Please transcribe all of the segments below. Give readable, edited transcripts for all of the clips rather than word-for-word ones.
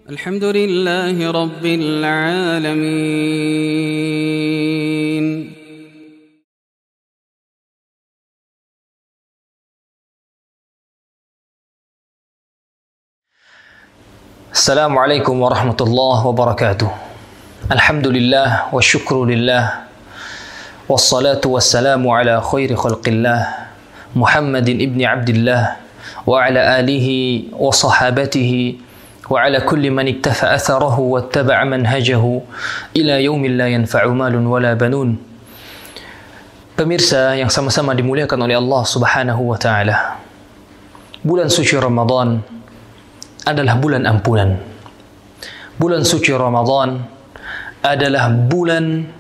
الحمد لله رب العالمين. Assalamualaikum warahmatullahi wabarakatuh. Alhamdulillah wa syukru lillah. Wassalatu wassalamu ala khairi khalqillah Muhammadin ibni Abdillah wa ala alihi wa sahabatihi wa ala kulli man iktafa atharahu wa ittaba'a manhajahu ila yaumin la yanfa'u malun wala banun. Pemirsa yang sama-sama dimuliakan oleh Allah Subhanahu wa taala. Bulan suci Ramadan adalah bulan ampunan. Bulan suci Ramadan adalah bulan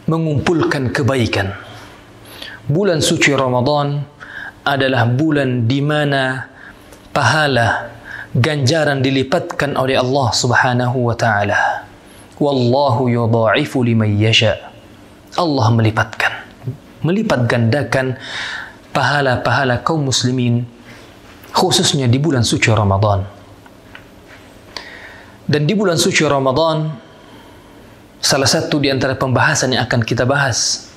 mengumpulkan kebaikan. Bulan suci Ramadan adalah bulan di mana pahala ganjaran dilipatkan oleh Allah Subhanahu wa taala. Wallahu yudha'ifu liman yasha. Allah melipat gandakan pahala-pahala kaum muslimin khususnya di bulan suci Ramadan. Dan di bulan suci Ramadan, salah satu di antara pembahasan yang akan kita bahas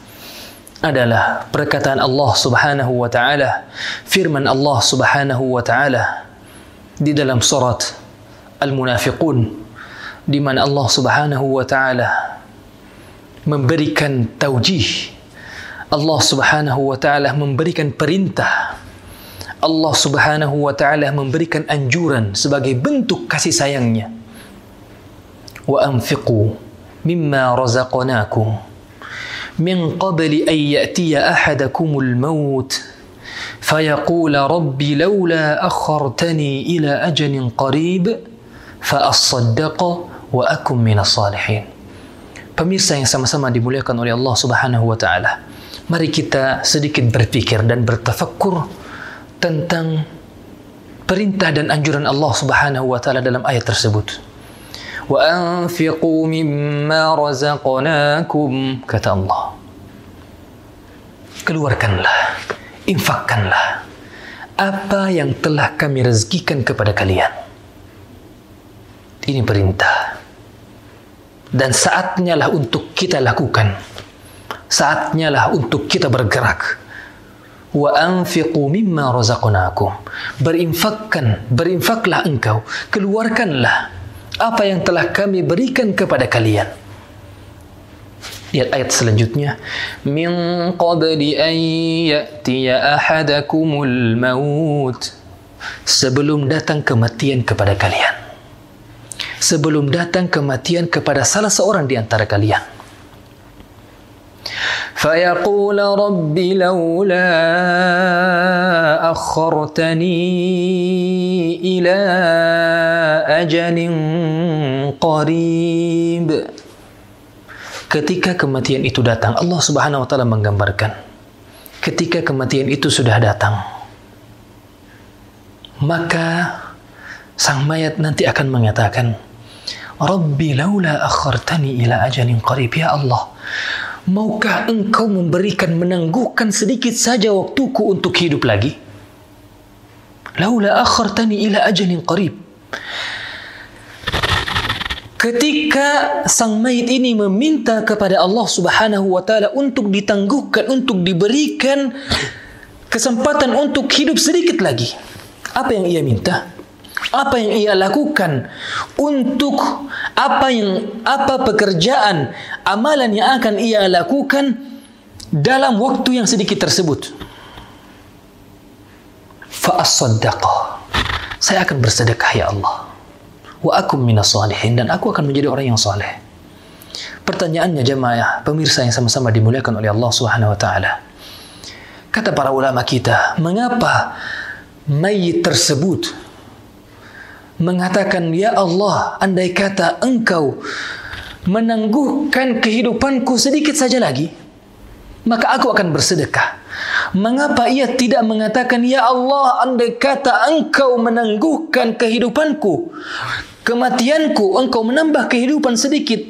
adalah perkataan Allah Subhanahu wa taala, firman Allah Subhanahu wa taala di dalam surat Al-Munafiqun, di mana Allah Subhanahu wa taala memberikan taujih. Allah Subhanahu wa taala memberikan perintah. Allah Subhanahu wa taala memberikan anjuran sebagai bentuk kasih sayangnya. Wa anfiqu mimma razaqnakum min qabli an ya'tiya ahadakumul maut فيقول ربي لولا أخرتني إلى أجل قريب فأصدق وأكن من الصالحين. Pemirsa yang sama-sama dimuliakan oleh Allah Subhanahu wa taala, mari kita sedikit berpikir dan bertafakkur tentang perintah dan anjuran Allah Subhanahu wa taala dalam ayat tersebut. Wa anfiqu mimma razaqnakum, kata Allah, keluarkanlah, infakkanlah apa yang telah kami rezekikan kepada kalian. Ini perintah. Dan saatnya lah untuk kita lakukan. Saatnya lah untuk kita bergerak. Wa anfiqu mimma razaqnakum. Berinfaklah engkau, keluarkanlah apa yang telah kami berikan kepada kalian. Lihat ayat selanjutnya. Min qabli an ya'tiya ahadakumul maut. Sebelum datang kematian kepada kalian. Sebelum datang kematian kepada salah seorang di antara kalian. Fayaqul rabbi lawla akhartani ila ajalin qarib. Ketika kematian itu datang, Allah Subhanahu wa taala menggambarkan, ketika kematian itu sudah datang, maka sang mayat nanti akan mengatakan, Rabbi laula akhartani ila ajalin qarib. Ya Allah, maukah engkau menangguhkan sedikit saja waktuku untuk hidup lagi? Laula akhartani ila ajalin qarib. Ketika sang mayit ini meminta kepada Allah Subhanahu wa taala untuk ditangguhkan, untuk diberikan kesempatan untuk hidup sedikit lagi, apa yang ia minta? Apa yang ia lakukan untuk apa pekerjaan, amalan yang akan ia lakukan dalam waktu yang sedikit tersebut? Fa as-saddaqa. Saya akan bersedekah ya Allah. Wa akum minas salihin, dan aku akan menjadi orang yang saleh. Pertanyaannya jemaah, pemirsa yang sama-sama dimuliakan oleh Allah Subhanahu wa taala. Kata para ulama kita, mengapa mayit tersebut mengatakan, ya Allah, andai kata engkau menangguhkan kehidupanku sedikit saja lagi, maka aku akan bersedekah. Mengapa ia tidak mengatakan, ya Allah, andai kata engkau menangguhkan kehidupanku, kematianku, engkau menambah kehidupan sedikit,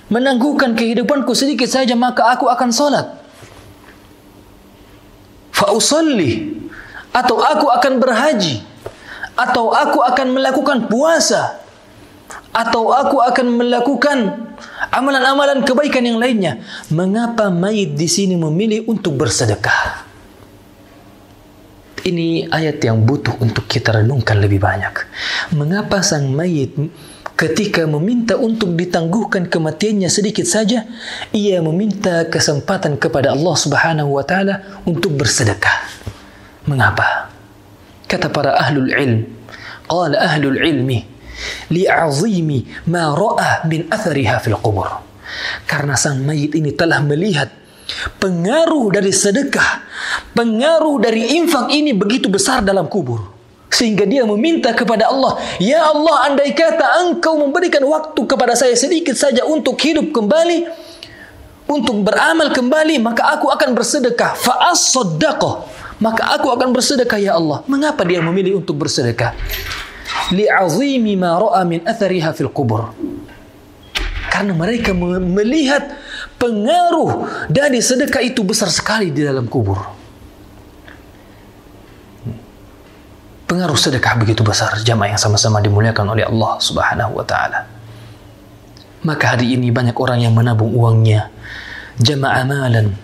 menangguhkan kehidupanku sedikit saja, maka aku akan salat. Fa usalli, atau aku akan berhaji, atau aku akan melakukan puasa. atau aku akan melakukan amalan-amalan kebaikan yang lainnya. Mengapa mayit di sini memilih untuk bersedekah? Ini ayat yang butuh untuk kita renungkan lebih banyak. Mengapa sang mayit ketika meminta untuk ditangguhkan kematiannya sedikit saja, ia meminta kesempatan kepada Allah Subhanahu wa taala untuk bersedekah? Mengapa? Kata para ahlul ilm, qala ahlul ilmi li'azimi ma ra'a min athariha fil qubur. Karena sang mayit ini telah melihat pengaruh dari sedekah, pengaruh dari infak ini begitu besar dalam kubur, sehingga dia meminta kepada Allah, ya Allah, andai kata Engkau memberikan waktu kepada saya sedikit saja untuk hidup kembali, untuk beramal kembali, maka aku akan bersedekah. Fa'as-saddaqah, maka aku akan bersedekah ya Allah. Mengapa dia memilih untuk bersedekah? Li'azimi ma ra'a min athariha fil qubur. Karena mereka melihat pengaruh dari sedekah itu besar sekali di dalam kubur. Pengaruh sedekah begitu besar, jamaah yang sama-sama dimuliakan oleh Allah Subhanahu wa taala. Maka hari ini banyak orang yang menabung uangnya, jamaah amalan,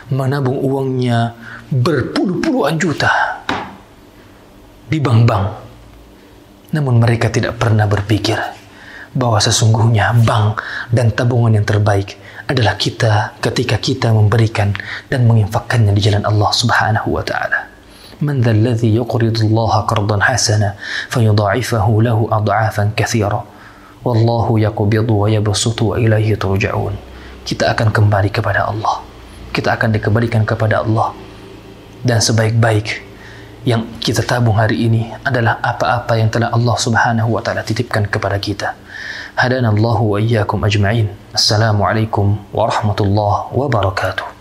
menabung uangnya berpuluh-puluhan juta di bank-bank. Namun mereka tidak pernah berpikir bahwa sesungguhnya bank dan tabungan yang terbaik adalah kita ketika kita memberikan dan menginfakkannya di jalan Allah Subhanahu wa taala. Man dzal ladzi yuqridu Allah qardan hasana fayudha'ifahu lahu ad'afan katsira. Wallahu yaqbidu wa yabsutu wa ilaihi turja'un. Kita akan kembali kepada Allah. Kita akan dikembalikan kepada Allah. Dan sebaik-baik yang kita tabung hari ini adalah apa-apa yang telah Allah Subhanahu wa taala titipkan kepada kita. Hadanallahu wa iyyakum ajma'in. Assalamualaikum warahmatullahi wabarakatuh.